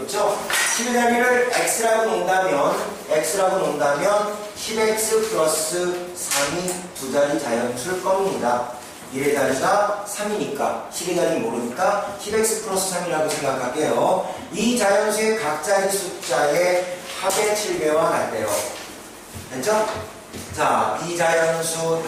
그렇죠? 10의 자리를 x라고 놓는다면 10x 플러스 3이 두 자리 자연수일 겁니다. 1의 자리가 3이니까 10의 자리는 모르니까 10x 플러스 3이라고 생각할게요. 이 자연수의 각 자리 숫자의 합의 7배와 같대요. 됐죠? 자, 이 자연수가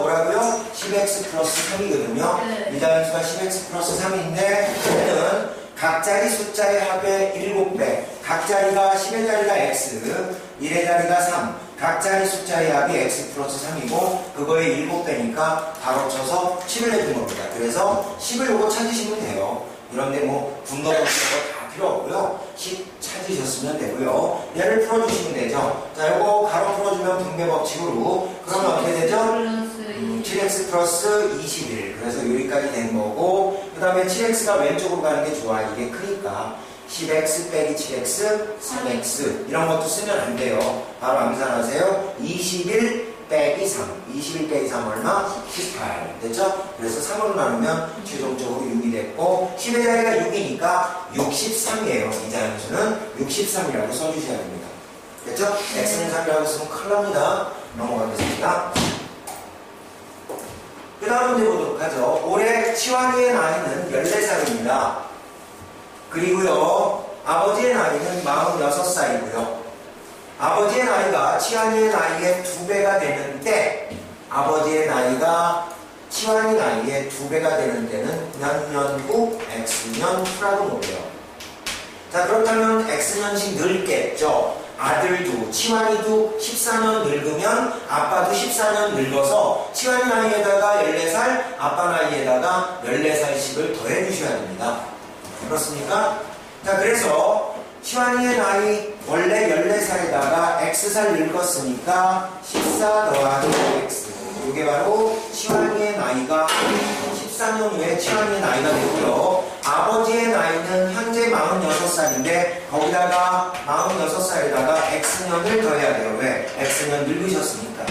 뭐라고요? 10x 플러스 3이거든요. 네. 이 자연수가 10x 플러스 3인데 얘는 각 자리 숫자의 합의 7배. 각 자리가 10의 자리가 x, 1의 자리가 3. 각 자리 숫자의 합이 x 플러스 3이고 그거의 7배니까 바로 쳐서 10을 내준 겁니다. 그래서 10을 요거 찾으시면 돼요. 이런데 뭐 분노 다 필요 없고요. 10 찾으셨으면 되고요. 얘를 풀어주시면 되죠. 자, 요거 가로 풀어주면 분배 법칙으로 그러면 어떻게 되죠? 7x 플러스 21. 그래서 여기까지 된 거고 그 다음에 7x가 왼쪽으로 가는 게 좋아. 이게 크니까 10x 빼기 7x 3x 이런 것도 쓰면 안 돼요. 바로 암산하세요. 21 빼기 3. 21 빼기 3 얼마? 18. 됐죠? 그래서 3으로 나누면 최종적으로 6이 됐고 10의 자리가 6이니까 63이에요. 이 자연수는 63이라고 써주셔야 됩니다. 됐죠? x는 3이라고 쓰면 큰일 납니다. 넘어가겠습니다. 그 다음 문제 보도록 하죠. 올해 치환이의 나이는 14살입니다. 그리고요, 아버지의 나이는 46살이고요. 아버지의 나이가 치환이의 나이의 2배가 되는데, 아버지의 나이가 치환이 나이의 2배가 되는 때는 몇 년 후 x년 후라고 놓고요. 자, 그렇다면 x년씩 늙겠죠. 아들도 치환이도 14년 늙으면 아빠도 14년 늙어서 치환이 나이에다가 14살, 아빠 나이에다가 14살씩을 더해 주셔야 됩니다. 그렇습니까? 자, 그래서 치환이의 나이 원래 14살에다가 x살 늙었으니까 14 더하기 x. 이게 바로 치환이의 나이가 14년 후에 치환이의 나이가 되고요. 아버지의 나이는 현재 46살인데 거기다가 46살에다가 x년을 더해야 돼요. 왜? x년 늙으셨으니까.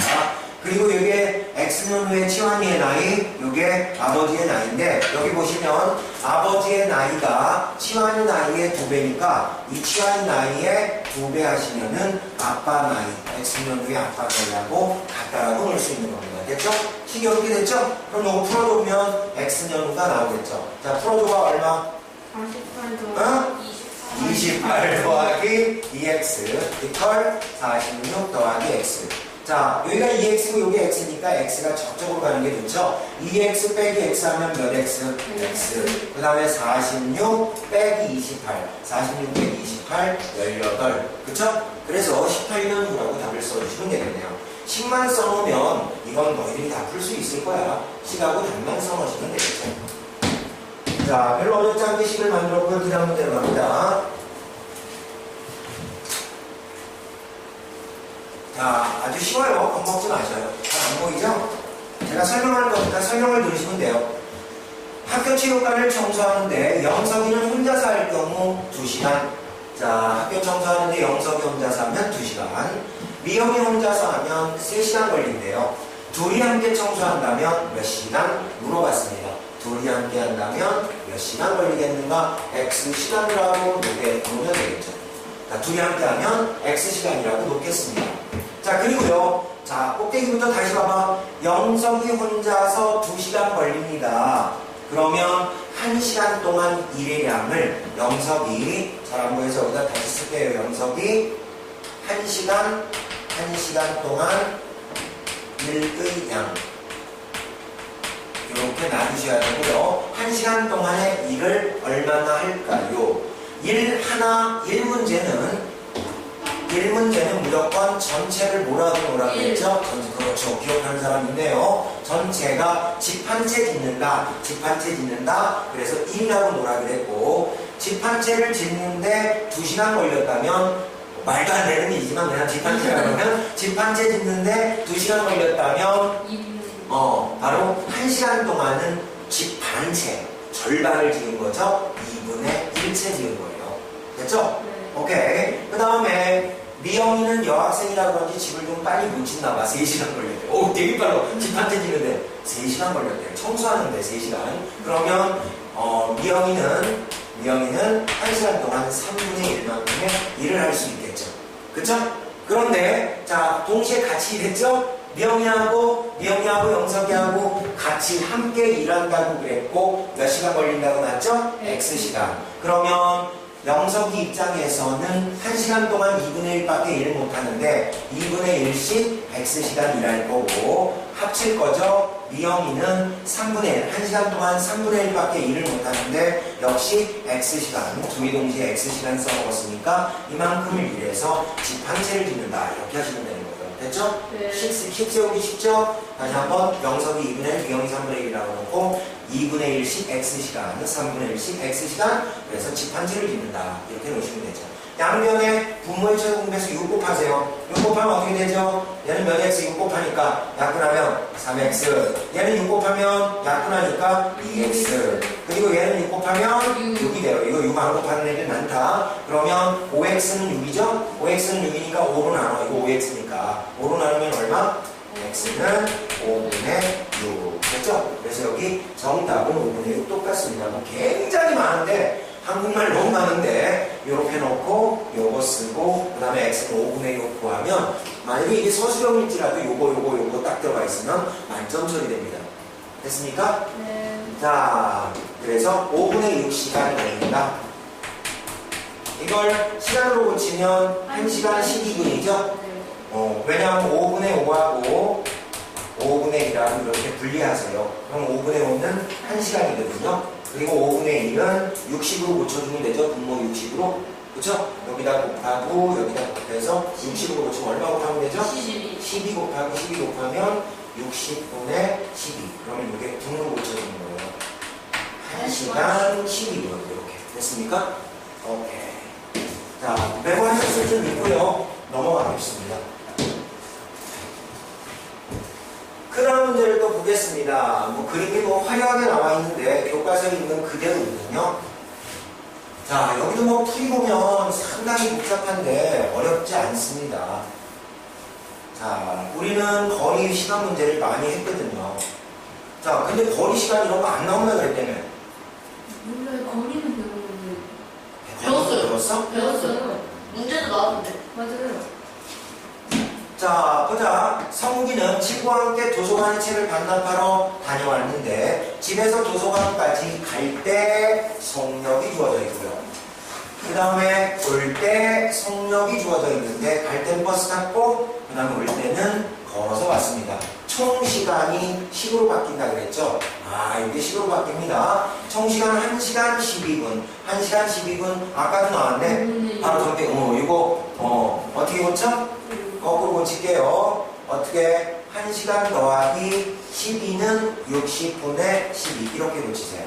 그리고 이게 x년 후에 치환이의 나이, 이게 아버지의 나이인데 여기 보시면 아버지의 나이가 치환이 나이의 2배니까 이 치환이 나이의 2배 하시면은 아빠 나이, x년 후에 아빠 나이하고 같다라고 넣을 수 있는 겁니다. 됐죠? 식이 어떻게 됐죠? 그럼 이거 풀어보면 x년 후가 나오겠죠. 자, 풀어줘봐 얼마? 48 더하기 28 더하기 2x 이퀄 46 더하기 x. 자, 여기가 2x고 여기 x니까 x가 저쪽으로 가는 게 좋죠? 2x 빼기 x 하면 몇 x? x. 그 다음에 46 빼기 28. 46 빼기 28, 18. 그쵸? 그래서 18년 후라고 답을 써주시면 되겠네요. 식만 써놓으면 이건 너희들이 다 풀 수 있을 거야. 식하고 답만 써놓으시면 되겠죠. 자, 별로 어렵지 않게 식을 만들었고요. 그 다음 문제로 갑니다. 자, 아주 쉬워요. 겁먹지 마셔요. 잘 안 보이죠? 제가 설명할 거니까 설명을 들으시면 돼요. 학교 체육관을 청소하는데 영석이는 혼자서 할 경우 2시간. 자, 학교 청소하는데 영석이 혼자서 하면 2시간. 미영이 혼자서 하면 3시간 걸린대요. 둘이 함께 청소한다면 몇 시간? 물어봤습니다. 둘이 함께 한다면 몇 시간 걸리겠는가? x 시간이라고 놓으면 되겠죠. 자, 둘이 함께 하면 x 시간이라고 놓겠습니다. 자, 그리고요. 자, 꼭대기부터 다시 봐봐. 영석이 혼자서 2시간 걸립니다. 그러면 1시간 동안 일의 양을 영석이, 잘 안 보여서 여기다 다시 쓸게요. 영석이 1시간 동안 일의 양. 이렇게 나누셔야 되고요. 1시간 동안의 일을 얼마나 할까요? 일 문제는 무조건 전체를 뭐라고 놓으라고 했죠? 그렇죠. 기억하는 사람 있네요. 전체가 집 한 채 짓는다. 그래서 1이라고 놓으라 그랬고, 집 한 채를 짓는데 2시간 걸렸다면, 말도 안 되는 일이지만 그냥 집 한 채라고 하면, 집 한 채 짓는데 2시간 걸렸다면, 바로 1시간 동안은 집 반 채, 절반을 지은 거죠? 2분의 1채 지은 거예요. 됐죠? 오케이. 그 다음에 미영이는 여학생이라 그런지 집을 좀 빨리 못 짓나봐. 3시간 걸렸대요. 오, 되게 빨라. 집 한 채 짓는데 3시간 걸렸대요. 청소하는데 3시간. 그러면 미영이는 미영이는 1시간 동안 3분의 1만큼의 일을 할 수 있겠죠. 그쵸? 그런데 자 동시에 같이 일했죠? 미영이하고 영석이하고 같이 함께 일한다고 그랬고 몇 시간 걸린다고 났죠? X시간. 그러면 영석이 입장에서는 1시간 동안 2분의 1밖에 일을 못하는데 2분의 1씩 X시간 일할 거고 합칠 거죠? 미영이는 3분의 1, 1시간 동안 3분의 1밖에 일을 못하는데 역시 X시간, 둘이 동시에 X시간 써먹었으니까 이만큼을 일해서 집 한 채를 짓는다. 이렇게 하시면 되는 거예요. 됐죠? 네. 식 세우기 쉽죠? 다시 한번 영석이 2분의 1, 미영이 3분의 1이라고 놓고 2분의 1씩 X시간, 3분의 1씩 X시간 그래서 집 한 채를 짓는다. 이렇게 놓으시면 되죠. 양변에 분모의 최소 공배수 6 곱하세요. 6 곱하면 어떻게 되죠? 얘는 몇 X 6 곱하니까 약분하면 3X. 얘는 6 곱하면 약분하니까 2X. 그리고 얘는 6 곱하면 6이 돼요. 이거 6 안 곱하는 애들 많다. 그러면 5X는 6이죠? 5X는 6이니까 5로 나눠. 이거 5X니까. 5로 나누면 얼마? X는 5분의 6. 됐죠? 그래서 여기 정답은 5분의 6 똑같습니다. 뭐 굉장히 많은데 한국말 너무 많은데 이렇게 놓고 요거 쓰고 그 다음에 X는 5분의 6 구하면 만약에 이게 서술형일지라도 요거 딱 들어가 있으면 만점 처리됩니다. 됐습니까? 네. 자, 그래서 5분의 6시간 걸린다. 이걸 시간으로 고치면 1시간 12분이죠? 왜냐하면 5분의 5하고 5분의 1하고 이렇게 분리하세요. 그럼 5분의 5는 1시간이거든요. 그리고 5분의 1은 60으로 고쳐주면 되죠. 분모 60으로. 그쵸? 여기다 곱하고 여기다 곱해서 60으로 고치면 얼마 곱하면 되죠? 12 곱하기 12 곱하면 60분의 12. 그러면 이게 분으로 고쳐주는 거예요. 1시간 12분. 이렇게. 됐습니까? 오케이. 자, 매번 하셨을 좀 있고요. 넘어가겠습니다. 그런 문제를 또 보겠습니다. 뭐 그림이 뭐 화려하게 나와 있는데 교과서에 있는 그대로거든요. 자, 여기도 뭐 풀이 보면 상당히 복잡한데 어렵지 않습니다. 자, 우리는 거리 시간 문제를 많이 했거든요. 자, 근데 거리 시간 이런 거 안 나온다 그랬다며. 몰라요. 거리는 배우는데. 배웠어? 배웠어요. 문제도 나왔는데. 맞아요. 자, 보자. 성욱이는 친구와 함께 도서관에 책을 반납하러 다녀왔는데 집에서 도서관까지 갈 때 속력이 주어져 있고요. 그 다음에 올 때 속력이 주어져 있는데 갈 때는 버스 탔고 그 다음에 올 때는 걸어서 왔습니다. 총 시간이 식으로 바뀐다 그랬죠? 아, 이게 식으로 바뀝니다. 총 시간 1시간 12분. 1시간 12분. 아까도 나왔네. 바로 저때, 이거, 어떻게 고쳐? 거꾸로 고칠게요. 어떻게? 1시간 더하기 12는 60분의 12. 이렇게 고치세요.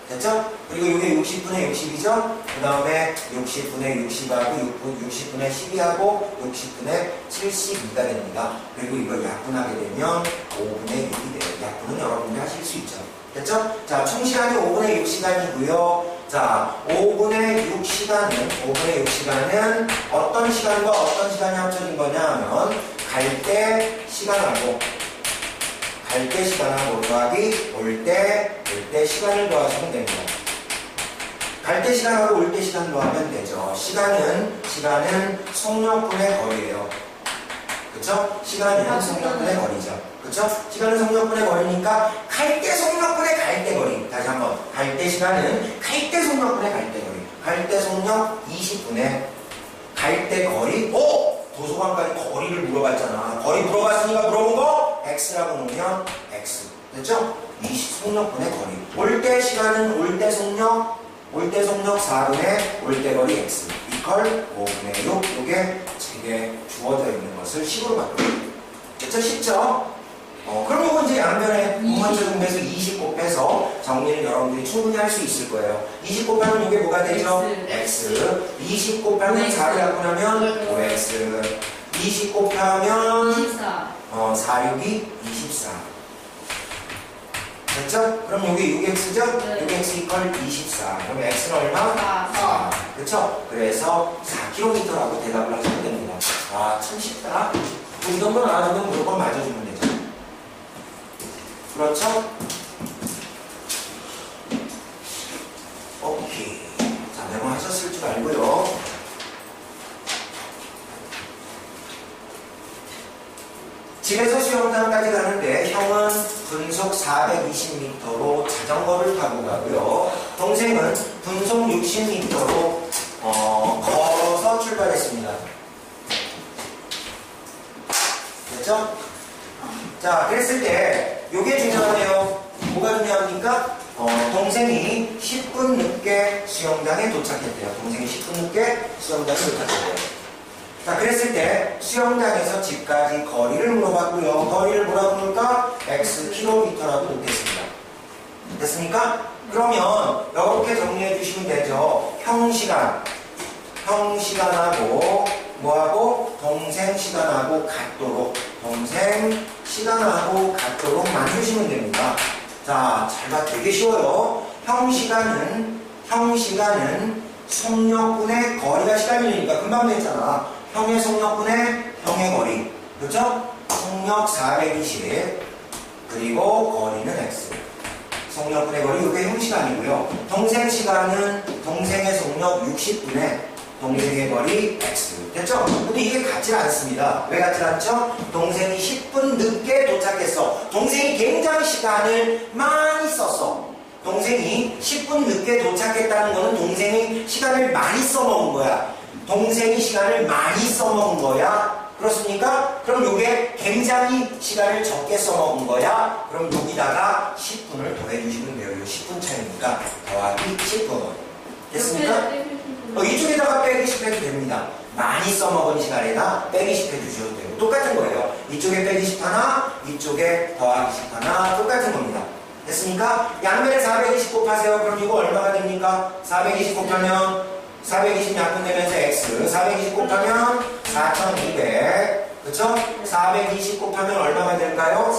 됐죠? 그리고 이게 60분의 60이죠? 그 다음에 60분의 60하고 60분의 12하고 60분의 72가 됩니다. 그리고 이걸 약분하게 되면 5분의 6이 돼요. 약분은 여러분들이 하실 수 있죠. 됐죠? 자, 총 시간이 5분의 6시간이고요. 자, 5분의 6시간은 어떤 시간과 어떤 시간이 합쳐진 거냐 하면 갈 때 시간하고 더하기 올 때 시간을 더하시면 됩니다. 갈 때 시간하고 올 때 시간 더하면 되죠. 시간은 속력분의 거리예요. 그쵸? 시간은 속력분의 거리죠. 그쵸? 시간은 속력분의 거리니까 갈 때 속력분의 갈 때 거리. 다시 한번. 갈 때 시간은 갈 때 속력분의 갈 때 거리. 갈 때 속력 20분의 갈 때 거리. 도서관까지 거리를 물어봤잖아. 거리 물어봤으니까 물어본 거 X라고 놓으면 X. 됐죠? 20 속력분의 거리. 올 때 시간은 올 때 속력 4분의 올 때 거리 X. 이퀄 5분의 6. 이게 책에 주어져 있는 것을 식으로 바꿔요. 됐죠? 쉽죠? 그럼 이거 이제 양변에 분모의 공배수 20 곱해서 정리를 여러분들이 충분히 할 수 있을 거예요. 20 곱하면 이게 뭐가 되죠? X. 20 곱하면 4를 약분하면 5X. 20 곱하면 24. 4, 6이 24. 됐죠? 그럼 여기 6X죠? 네. 6X 이퀄 24. 그럼 X는 얼마? 4. 그쵸? 그래서 4km라고 대답을 하시면 됩니다. 아, 참 쉽다. 이 정도는 알아주면 무조건 맞아주면 되죠. 그렇죠? 오케이. 집에서 수영장까지 가는데 형은 분속 420m로 자전거를 타고 가고요. 동생은 분속 60m로 걸어서 출발했습니다. 됐죠? 자, 그랬을 때 이게 중요하네요. 뭐가 중요합니까? 동생이 10분 늦게 수영장에 도착했대요. 동생이 10분 늦게 수영장에 도착했대요. 자, 그랬을 때 수영장에서 집까지 거리를 물어봤고요. 거리를 뭐라고 부를까? X 킬로미터라고 놓겠습니다. 됐습니까? 그러면 이렇게 정리해 주시면 되죠. 형 시간하고 뭐하고? 동생 시간하고 같도록, 동생 시간하고 같도록 만드시면 됩니다. 자, 잘 봐. 되게 쉬워요. 형 시간은 속력분의 거리가 시간이니까 금방 냈잖아. 형의 속력분의 형의 거리. 그렇죠? 속력 420 그리고 거리는 x. 속력분의 거리 이게 형 시간이고요. 동생 시간은 동생의 속력 60분의 동생의 거리 x. 됐죠? 근데 이게 같지 않습니다. 왜 같지 않죠? 동생이 10분 늦게 도착했어. 동생이 굉장히 시간을 많이 썼어. 동생이 10분 늦게 도착했다는 거는 동생이 시간을 많이 써먹은 거야. 동생이 시간을 많이 써먹은 거야. 그렇습니까? 그럼 이게 굉장히 시간을 적게 써먹은 거야. 그럼 여기다가 10분을 더해주시면 돼요. 이 10분 차이니까 더하기 10분. 됐습니까? 이쪽에다가 빼기 10 해도 됩니다. 많이 써먹은 시간에다 빼기 10 해주셔도 되고 똑같은 거예요. 이쪽에 빼기 10 하나, 이쪽에 더하기 10 하나 똑같은 겁니다. 됐습니까? 양면에 420 곱하세요. 그럼 이거 얼마가 됩니까? 420 곱하면 420 약분 되면서 x, 420 곱하면 4200, 그쵸? 420 곱하면 얼마가 될까요?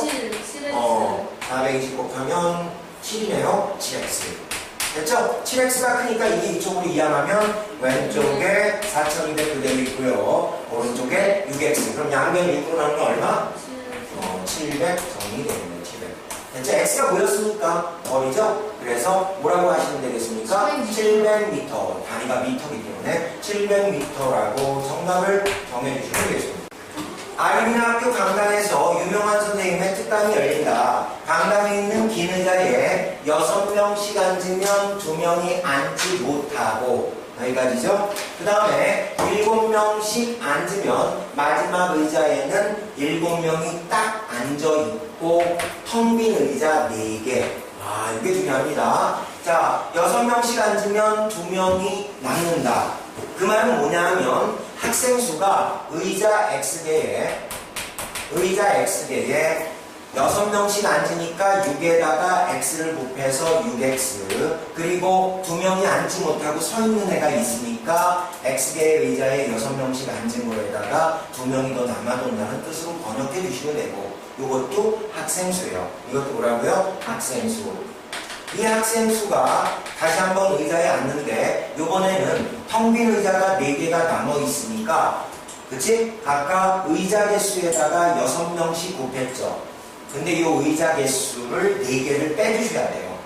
420 곱하면 7이네요. 7x. 됐죠? 7x가 크니까 이게 이쪽으로 이항하면 왼쪽에 4200 그대로 있고요. 오른쪽에 6x. 그럼 양변 6으로 나누면 얼마? 700 정리되겠네요. 700. 됐죠? x가 뭐였습니까? 거리죠? 그래서 뭐라고 하시면 되겠습니까? 700m. 단위가 미터이기 때문에 700m라고 정답을 정해주시면 되겠습니다. 아르미나 학교 강당에서 유명한 선생님의 특강이 열린다. 강당에 있는 긴 의자에 6명씩 앉으면 2명이 앉지 못하고, 여기까지죠? 그 다음에 7명씩 앉으면 마지막 의자에는 7명이 딱 앉아있고 텅 빈 의자 4개. 아, 이게 중요합니다. 자, 6명씩 앉으면 2명이 남는다. 그 말은 뭐냐 하면 학생 수가 의자 X개에 6명씩 앉으니까 6에다가 X를 곱해서 6X, 그리고 2명이 앉지 못하고 서 있는 애가 있으니까 X개의 의자에 6명씩 앉은 거에다가 2명이 더 남아돈다는 뜻으로 번역해 주시면 되고, 이것도 학생 수예요. 이것도 뭐라고요? 학생 수. 이 학생 수가 다시 한번 의자에 앉는데 이번에는 텅 빈 의자가 4개가 남아 있으니까, 그치? 아까 의자 개수에다가 6명씩 곱했죠. 근데 이 의자 개수를 4개를 빼주셔야 돼요.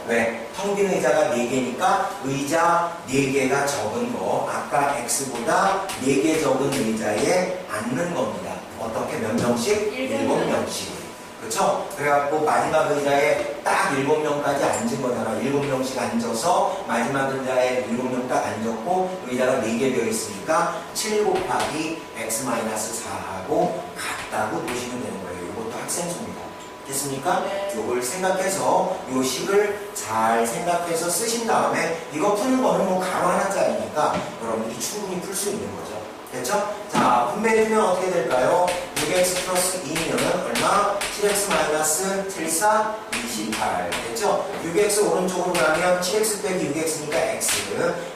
왜? 텅 빈 의자가 4개니까 의자 4개가 적은 거, 아까 X보다 4개 적은 의자에 앉는 겁니다. 어떻게 몇 명씩? 7명씩. 그렇죠? 그래갖고 마지막 의자에 딱 7명까지 앉은 거잖아. 7명씩 앉아서 마지막 의자에 7명 딱 앉았고 의자가 4개 되어 있으니까 7 곱하기 x-4하고 같다고 보시면 되는 거예요. 이것도 학생수입니다. 됐습니까? 네. 이걸 생각해서 이 식을 잘 생각해서 쓰신 다음에 이거 푸는 거는 뭐 가로 하나짜리니까 여러분들이 충분히 풀 수 있는 거죠. 됐죠? 자, 분배해주면 어떻게 될까요? 6x 플러스 2는 얼마? 7x 마이너스 7사 28. 됐죠? 6x 오른쪽으로 가면 7x 빼기 6x니까 x,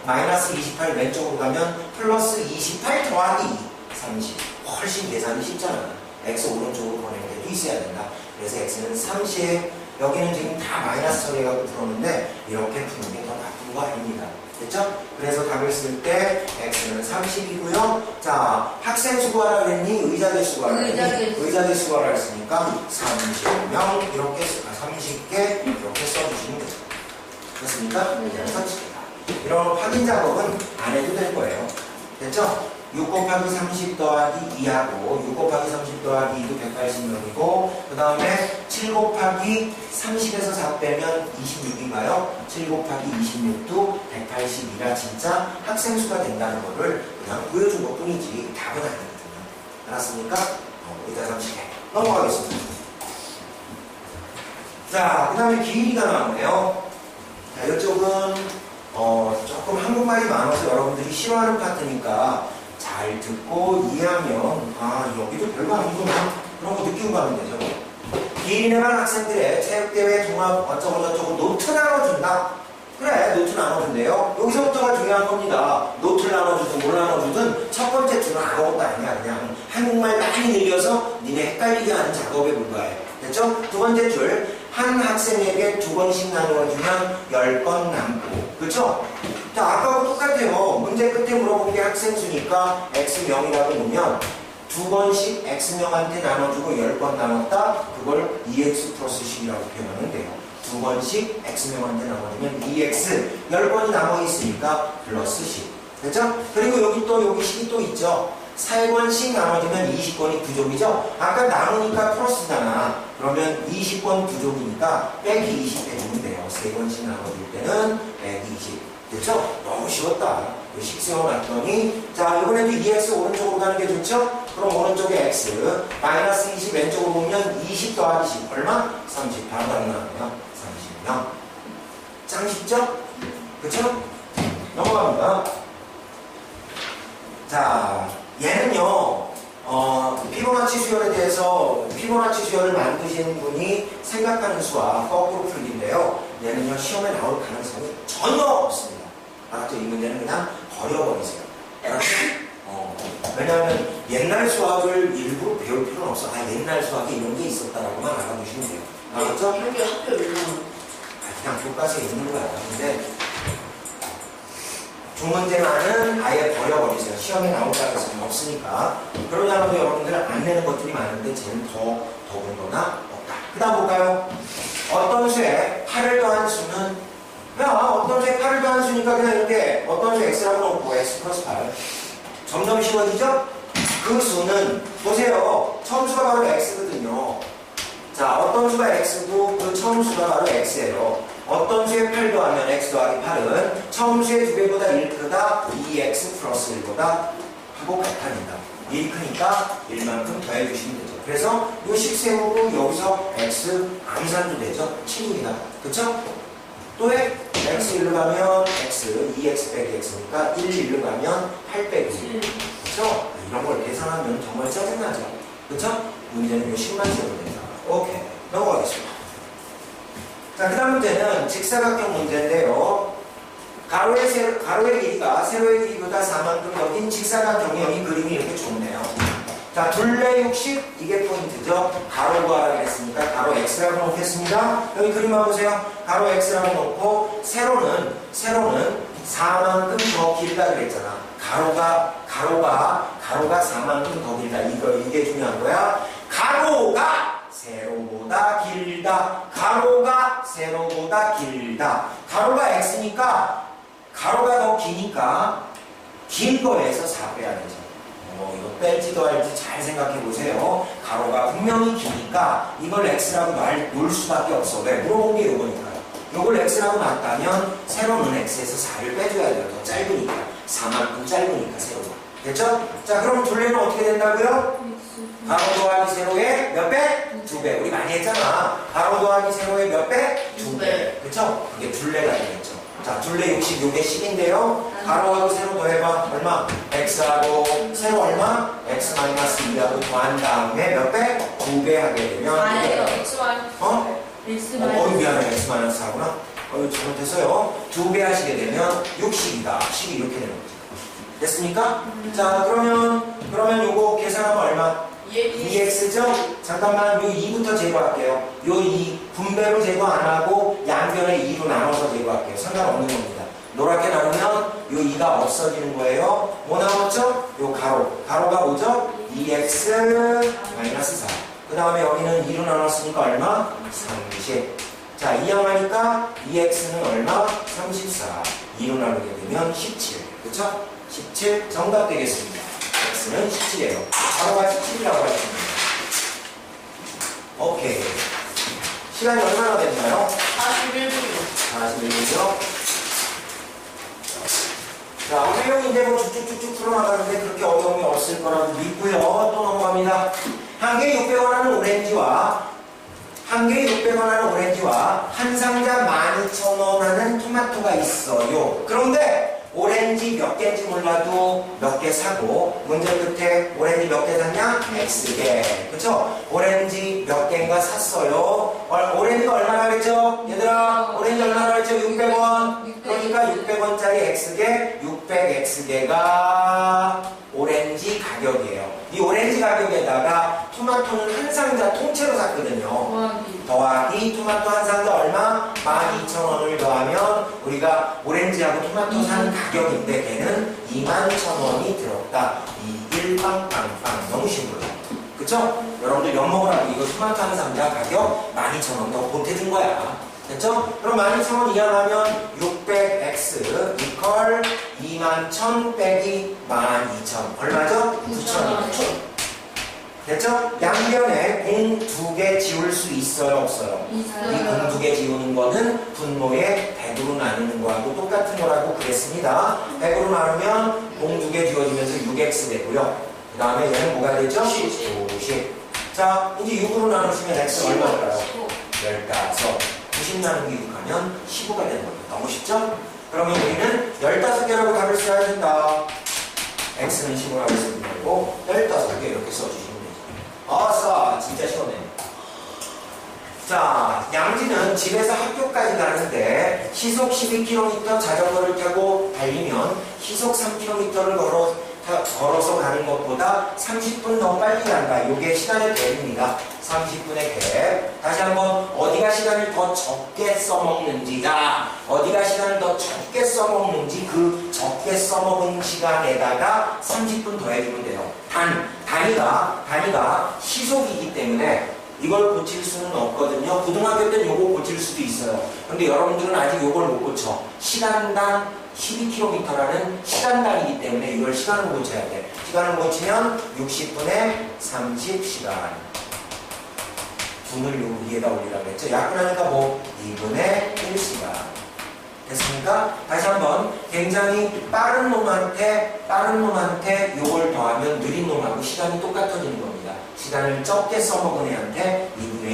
마이너스 28 왼쪽으로 가면 플러스 28 더하기 2, 30. 훨씬 계산이 쉽잖아. x 오른쪽으로 보낼 때도 있어야 된다. 그래서 x는 30. 여기는 지금 다 마이너스 처리해갖고 풀었는데 이렇게 푸는 게 더 나쁜 거 아닙니다. 됐죠? 그래서 답을 쓸 때 x는 30이고요. 자, 학생 수구하라 그랬니? 의자 개수 구하라 그랬니? 의자 개수 구하라 했으니까 30명 이렇게 30개 이렇게 써주시면 되죠. 됐습니까? 의자는 30개다. 이런 확인 작업은 안 해도 될 거예요. 됐죠? 6 곱하기 30 더하기 2하고 6 곱하기 30 더하기 2도 180명이고 그 다음에 7 곱하기 30에서 4 빼면 26인가요? 7 곱하기 26도 182라 진짜 학생 수가 된다는 거를 그냥 보여준 것 뿐이지 답은 아니거든요. 알았습니까? 이따 잠시 넘어가겠습니다. 자, 그 다음에 길이가 나오네요. 자, 이쪽은 조금 한국말이 많아서 여러분들이 싫어하는 파트니까 잘 듣고 이해하면 여기도 별거 아니구나 그런 거 느끼고 가면 되죠. 길이 내반 학생들의 체육대회 종합 어쩌고저쩌고 노트 나눠준다. 그래, 노트 나눠준대요. 여기서부터가 중요한 겁니다. 노트를 나눠주든 뭘 나눠주든 첫 번째 줄은 아무것도 아니야. 그냥 한국말 많이 늘려서 니네 헷갈리게 하는 작업에 불과해. 됐죠? 두 번째 줄, 한 학생에게 2번씩 나누어주면 10건 남고. 그쵸? 자, 아까하고 똑같아요. 문제 끝에 물어본 게 학생 수니까 X명이라고 놓으면 2번씩 X명한테 나눠주고 10번 나눴다. 그걸 EX 플러스 10이라고 표현하면 돼요. 2번씩 X명한테 나눠주면 EX 10번이 남아있으니까 플러스 10. 됐죠? 그리고 여기 또 여기 식이 또 있죠. 4번씩 나눠주면 20번이 부족이죠? 아까 나누니까 플러스잖아. 그러면 20번 부족이니까 빼기 20 해주면 돼요. 3번씩 나눠줄 때는 빼기 20. 됐죠? 너무 쉬웠다. 식 세워놨더니 자, 이번에도 EX 오른쪽으로 가는 게 좋죠? 그럼 오른쪽에 X 마이너스 20 왼쪽으로 보면 20 더하기 10 얼마? 30. 바로 나오네요. 30명. 짱 쉽죠? 그쵸? 넘어갑니다. 자, 얘는요, 피보나치 수열에 대해서 피보나치 수열을 만드신 분이 생각하는 수와 거꾸로 풀기인데요. 얘는요, 시험에 나올 가능성이 전혀 없습니다. 알았죠? 이 문제는 그냥 버려버리세요. 알았죠? 왜냐하면 옛날 수학을 일부러 배울 필요는 없어. 옛날 수학에 이런 게 있었다라고만 알아두시면 돼요. 알았죠? 여기 학교 올라오는 그냥 교과서에 있는 거야. 근데 중문제만은 아예 버려버리세요. 시험에 나올 가능성이 없으니까. 그러냐고 여러분들 안 내는 것들이 많은데 쟤는 더군다나 없다. 그 다음 볼까요? 어떤 수에 8을 더한 수는 어떤 수에 8을 더한 수니까 그냥 이렇게 어떤 수 x라고 놓고 x 플러스 8 점점 쉬워지죠? 그 수는 보세요. 처음 수가 바로 x거든요. 자, 어떤 수가 x고 그 처음 수가 바로 x예요. 어떤 수에 8 더하면 x 더하기 8은 처음 수의 2배보다 1 크다 2x 플러스 1보다 하고 같답니다. 1 크니까 1만큼 더해주시면 되죠. 그래서 이 식 세우고 여기서 x 암산도 되죠. 7입니다. 그쵸? 또 해? x 1로 가면 x 2x 빼기 x니까 1, 1로 가면 8 빼기 1. 그쵸? 이런 걸 계산하면 정말 짜증나죠. 그쵸? 문제는 이 식만 세우면 됩니다. 오케이. 넘어가겠습니다. 자, 그 다음 문제는 직사각형 문제인데요. 가로의 길이가 세로의 길이보다 4만큼 여긴 직사각형이 여기 그림이 이렇게 좋네요. 자, 둘레 60 이게 포인트죠. 가로 구하라 그랬으니까 가로 x라고 놓겠습니다. 여기 그림만 보세요. 가로 x라고 놓고 세로는 4만큼 더 길다 그랬잖아. 가로가 4만큼 더 길다. 이게 중요한 거야. 가로가 세로보다 길다. 가로가 세로보다 길다. 가로가 x니까 가로가 더 기니까 긴 거에서 4 빼야 되죠. 이거 뺄지도 할지 잘 생각해 보세요. 가로가 분명히 기니까 이걸 x라고 놓을 수밖에 없어. 왜? 물어본 게 이거니까요. 이걸 x라고 놨다면 세로는 x에서 4를 빼줘야 돼요. 더 짧으니까. 4만큼 짧으니까 세로가. 됐죠? 자, 그럼 둘레는 어떻게 된다고요? 가로 더하기 세로의 몇 배? 2배. 우리 많이 했잖아. 가로 더하기 세로의 몇 배? 2배. 그쵸? 그게 둘레가 되겠죠. 자, 둘레 60 요게 식인데요. 가로하고 세로 더해봐. 얼마? x하고 세로 얼마? x 마이너스 2하고 더한 다음에 몇 배? 2배 하게 되면 아니에요. x만 미안해. x 마이너스 4구나. 잘못했어요. 2배 하시게 되면 60이다. 식이 이렇게 되는 거죠. 됐습니까? 자, 그러면 요거 계산하면 얼마? 2x죠? 잠깐만, 요 2부터 제거할게요. 요 2, 분배로 제거 안 하고 양변에 2로 나눠서 제거할게요. 상관없는 겁니다. 노랗게 나누면 요 2가 없어지는 거예요. 뭐 나왔죠? 요 가로가 뭐죠? 2x 마이너스 4. 그 다음에 여기는 2로 나눴으니까 얼마? 30. 자, 2항하니까 2x는 얼마? 34. 2로 나누게 되면 17. 그쵸? 17 정답 되겠습니다. x는 17이에요. 바로가 17이라고 할 수 있는 거예요. 오케이. 시간이 얼마나 됐나요? 41분이요. 41분이요. 자, 내용 이제 뭐 쭉쭉쭉쭉 풀어나가는데 그렇게 어려움이 없을 거라고 믿고요. 또 넘어갑니다. 한 개에 600원 하는 오렌지와 한 개에 600원 하는 오렌지와 한 상자 12,000원 하는 토마토가 있어요. 그런데 오렌지 몇 개인지 몰라도 몇 개 사고 문제 끝에 오렌지 몇 개 샀냐? X개. 그쵸? 오렌지 몇 개인가 샀어요. 오렌지가 얼마나 그랬죠? 얘들아 오렌지 얼마나 그랬죠? 600원. 그러니까 600원짜리 X개 600X개가 오렌지 가격이에요. 이 오렌지 가격에다가 토마토는 한 상자 통째로 샀거든요. 더하기 토마토 한 상자 얼마? 12,000원을 더하면 우리가 오렌지하고 토마토 사는 가격인데 걔는 21,000원이 들었다. 21빵빵빵. 너무 심플해. 그쵸? 여러분들 엿먹으라고 이거 토마토 한 상자 가격 12,000원 더 보태준 거야. 됐죠? 그럼 12,000원 이하하면 600x 이퀄 21,000 빼기 12,000 얼마죠? 9,000원. 됐죠? 양변에 공 2개 지울 수 있어요? 없어요? 이 공 2개 지우는 거는 분모에 100으로 나누는 거하고 똑같은 거라고 그랬습니다. 100으로 나누면 공 2개 지워지면서 6x 되고요. 그 다음에 얘는 뭐가 되죠? 50. 자, 이제 6으로 나누시면 x 얼마일까요? 15. 90 나누기 6 하면 15가 되는 거예요. 너무 쉽죠? 그러면 우리는 15개라고 답을 써야 된다. x는 15라고 쓰면 되고 15개 이렇게 써주시면 되죠. 아싸! 진짜 시원해. 자, 양지는 집에서 학교까지 가는데 시속 12km 자전거를 타고 달리면 시속 3km를 걸어서 가는 것보다 30분 더 빨리 간다. 이게 시간의 갭입니다. 30분의 갭. 다시 한번 어디가 시간을 더 적게 써먹는지가 어디가 시간을 더 적게 써먹는지 그 적게 써먹은 시간에다가 30분 더해주면 돼요. 단위가 시속이기 때문에 이걸 고칠 수는 없거든요. 고등학교 때는 요거 고칠 수도 있어요. 근데 여러분들은 아직 요걸 못 고쳐. 시간당 12km라는 시간당이기 때문에 이걸 시간으로 고쳐야 돼. 시간을 고치면 60분에 30시간. 분을 요 위에다 올리라고 했죠. 약분하니까 뭐 2분의 1시간. 됐습니까? 다시 한번 굉장히 빠른 놈한테 요걸 더하면 느린 놈하고 시간이 똑같아지는 겁니다. 시간을 적게 써먹은 애한테 2분의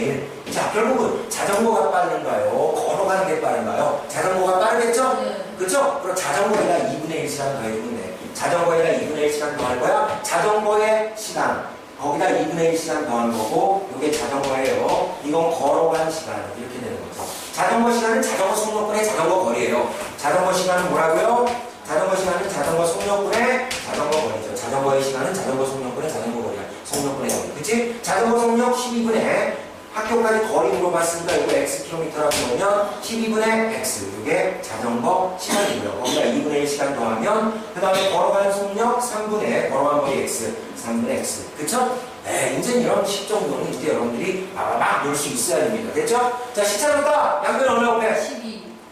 1. 자, 결국은 자전거가 빠른가요? 걸어가는 게 빠른가요? 자전거가 빠르겠죠? 네. 그렇죠? 그럼 자전거에다 2분의 1시간 더해주면 돼. 자전거에다 2분의 1시간 더할 거야? 자전거의 시간. 거기다 2분의 1시간 더한 거고 이게 자전거예요. 이건 걸어간 시간. 이렇게 되는 거죠. 자전거 시간은 자전거 속력분의 자전거 거리예요. 자전거 시간은 뭐라고요? 자전거 시간은 자전거 속력분의 자전거 거리죠. 자전거의 시간은 자전거 속력분의 자전거 거리야. 속력분의 거리. 그치? 자전거 속력 12분의 학교까지 거리 물어봤으니까 이거 xkm라고 하면 12분의 x. 이게 자전거 시간이고요. 거기다 2분의 1시간 더하면 그 다음에 걸어가는 속력 3분의 걸어간 거리 x. 3분의 x. 그쵸? 네, 이제 이런 식 정도는 이제 여러분들이 막 놀 수 있어야 됩니다. 됐죠? 자, 시차로다 양변 얼마 곱해?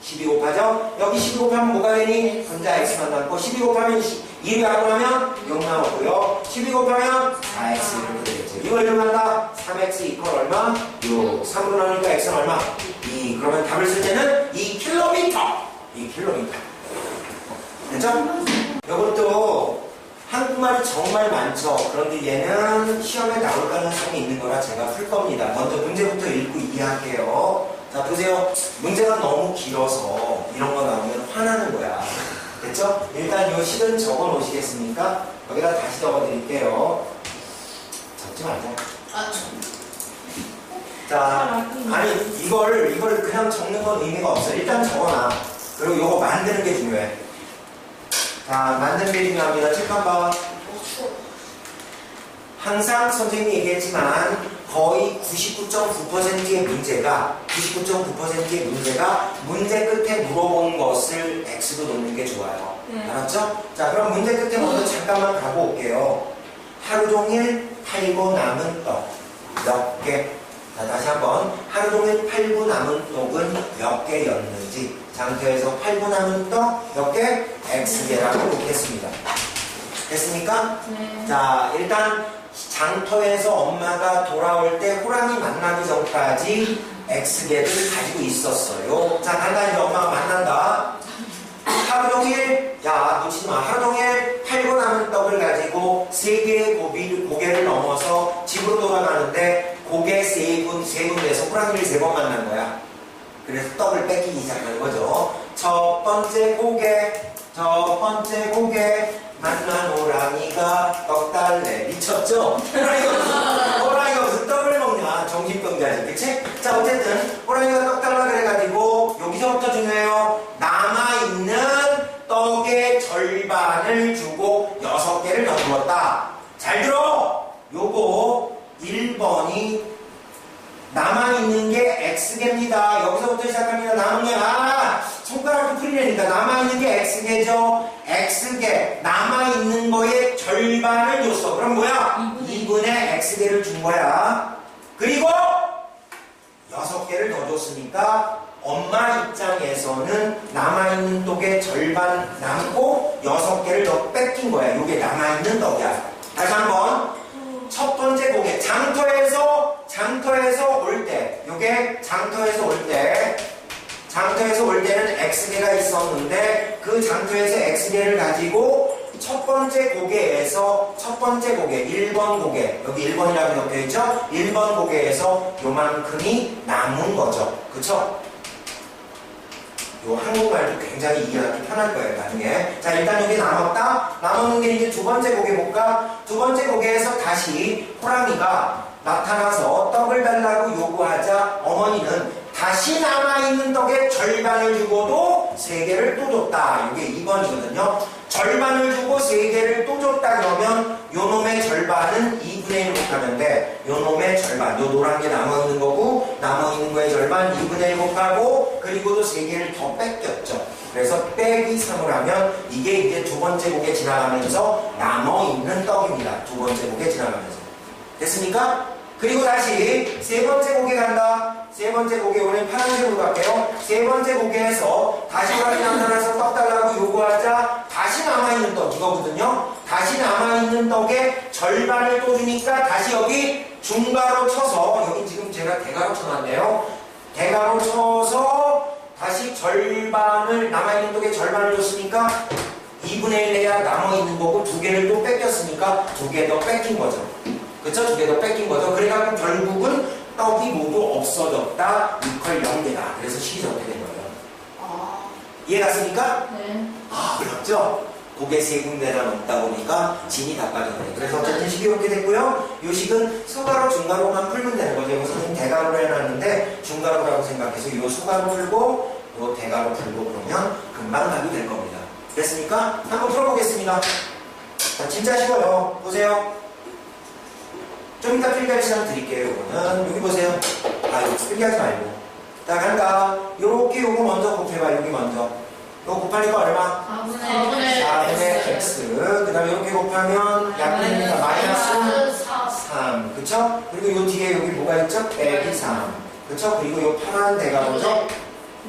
12 곱하죠? 여기 12 곱하면 뭐가 되니? 혼자 x만 남고 12 곱하면 2를 약분하면 6 나오고요. 12 곱하면 4x 이렇게 되겠죠. 이걸 이용한다. 3x 이퀄 얼마? 6. 3으로 나오니까 x는 얼마? 2. 그러면 답을 쓸 때는 2km. 2km. 됐죠? 이것도 한국말이 정말 많죠. 그런데 얘는 시험에 나올 가능성이 있는 거라 제가 풀 겁니다. 먼저 문제부터 읽고 이해할게요. 자, 보세요. 문제가 너무 길어서 이런 거 나오면 화나는 거야. 됐죠? 일단 이 식은 적어 놓으시겠습니까? 여기다 다시 적어 드릴게요. 적지 말자. 자, 아니, 이걸 그냥 적는 건 의미가 없어. 일단 적어놔. 그리고 이거 만드는 게 중요해. 자, 만드는 게 중요합니다. 책한 번. 항상 선생님이 얘기했지만 거의 99.9%의 문제가 문제 끝에 물어본 것을 X로 놓는 게 좋아요. 알았죠? 자, 그럼 문제 끝에 먼저 잠깐만 가고 올게요. 하루 종일 팔고 남은 떡 몇 개? 자, 다시 한번 하루 종일 팔고 남은 떡은 몇 개였는지 장터에서 팔고 남은 떡 몇 개? X개라고 놓겠습니다. 됐습니까? 됐습니까? 네. 자, 일단 장터에서 엄마가 돌아올 때 호랑이 만나기 전까지 X개를 가지고 있었어요. 자, 간다. 이제 엄마가 만난다. 하루 종일, 야, 놓치지 마. 하루 종일 팔고 남은 떡을 가지고 세 개의 고개를 넘어서 집으로 돌아가는데 고개 세 군데서 호랑이를 3번 만난 거야. 그래서 떡을 뺏기기 시작하는 거죠. 첫 번째 고개 만난 호랑이가 떡 달래. 미쳤죠? 호랑이가 무슨 떡을 먹냐? 정신병자지, 그치? 자, 어쨌든 호랑이가 떡 달라 그래가지고 여기서부터 중요해요. 남아있는 떡의 절반을 주고 6개를 더 주었다. 잘 들어! 요거 1번이 남아있는 게 X개입니다. 여기서부터 시작합니다. 남은 게, 손가락도 풀리려니까. 남아있는 게 X개죠. X개. 남아있는 거의 절반을 줬어. 그럼 뭐야? 2분의 X개를 준 거야. 그리고 6개를 더 줬으니까 엄마 입장에서는 남아있는 떡의 절반 남고 6개를 더 뺏긴 거야. 이게 남아있는 떡이야. 다시 한번. 첫 번째 고개, 장터에서 올 때, 요게 장터에서 올 때는 X개가 있었는데, 그 장터에서 X개를 가지고 첫 번째 고개, 1번 고개, 여기 1번이라고 적혀있죠? 1번 고개에서 요만큼이 남은 거죠. 그쵸? 요 한국말도 굉장히 이해하기 편할 거예요, 나중에. 자, 일단 여기 남았다. 남았는 게 이제 두 번째 고개 볼까? 두 번째 고개에서 다시 호랑이가 나타나서 떡을 달라고 요구하자 어머니는 다시 남아있는 떡의 절반을 주고도 3개를 또 줬다. 이게 2번이거든요. 절반을 주고 3개를 또 줬다 그러면 요 놈의 절반은 2분의 1 곱하면 돼. 요 놈의 절반, 요 노란 게 남아있는 거고 남아있는 거의 절반 2분의 1 곱하고 그리고 또 3개를 더 뺏겼죠. 그래서 빼기 3을 하면 이게 이제 두 번째 곡에 지나가면서 남아있는 떡입니다. 두 번째 곡에 지나가면서. 됐습니까? 그리고 다시 세 번째 고개 간다. 세 번째 고개, 오늘 파란색으로 갈게요. 세 번째 고개에서 다시 호랑이 나타나서 떡 달라고 요구하자 다시 남아있는 떡, 이거거든요. 다시 남아있는 떡의 절반을 또 주니까 다시 여기 중가로 쳐서, 여기 지금 제가 대가로 쳐놨네요. 대가로 쳐서 다시 절반을, 남아있는 떡의 절반을 줬으니까 2분의 1 내야 남아있는 거고 2개를 또 뺏겼으니까 2개 더 뺏긴 거죠. 그쵸? 2개 더 뺏긴 거죠. 그래가지고 결국은 떡이 모두 없어졌다. 이퀄 0개다. 그래서 식이 저렇게 된 거예요. 이해 갔습니까? 네. 어렵죠? 고개 3군데가 넘다 보니까 진이 다 빠져나요. 그래서 어쨌든 식이 이렇게 됐고요. 요 식은 수가로 중가로만 풀면 되는 거죠. 여기서는 대가로로 해놨는데 중가로라고 생각해서 요 수가로 풀고 요 대가로 풀고 그러면 금방 답이 될 겁니다. 됐습니까? 한번 풀어보겠습니다. 자, 진짜 쉬워요. 보세요. 좀 이따 필기할 시간 드릴게요. 요거는 여기 보세요. 이거 필기하지 말고. 자, 간다. 요렇게 요거 먼저 곱해봐. 여기 먼저. 요거 곱하니까 얼마? 4분의 x. 그 다음에 이렇게 곱하면 약분이니까 마이너스 3. 그쵸? 그리고 요 뒤에 여기 뭐가 있죠? 빼기 3. 그쵸? 그리고 요 파란 대가로죠?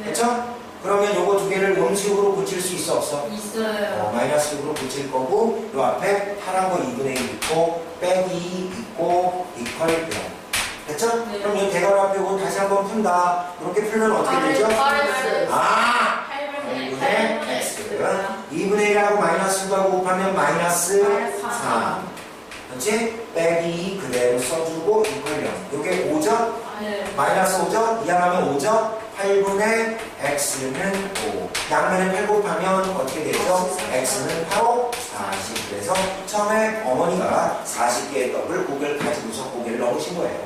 그쵸? 그러면 요거 두 개를 음식으로 붙일 수 있어 없어? 있어요. 마이너스 6으로 붙일 거고 요 앞에 파란 거 2분의 1 있고 빼기 2 있고 이퀄 0. 됐죠? 네. 그럼 요 대괄호 앞에 요거 다시 한번 푼다. 이렇게 풀면 어떻게 되죠? 8분의 x. 2분의 1하고 마이너스 6하고 곱하면 마이너스 3. 그렇지? 빼기 2 그대로 써주고 이퀄 0. 요게 5죠? 마이너스 5죠? 이항하면 5죠? 8분의 x는 5. 양면에 8 곱하면 어떻게 되죠? x는 8호 40. 그래서 처음에 어머니가 40개의 떡을 고개를 가지고서 고개를 넣으신 거예요.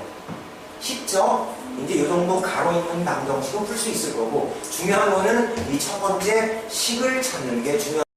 쉽죠? 이제 이 정도 가로 있는 방정식은 풀 수 있을 거고 중요한 거는 이 첫 번째 식을 찾는 게 중요합니다.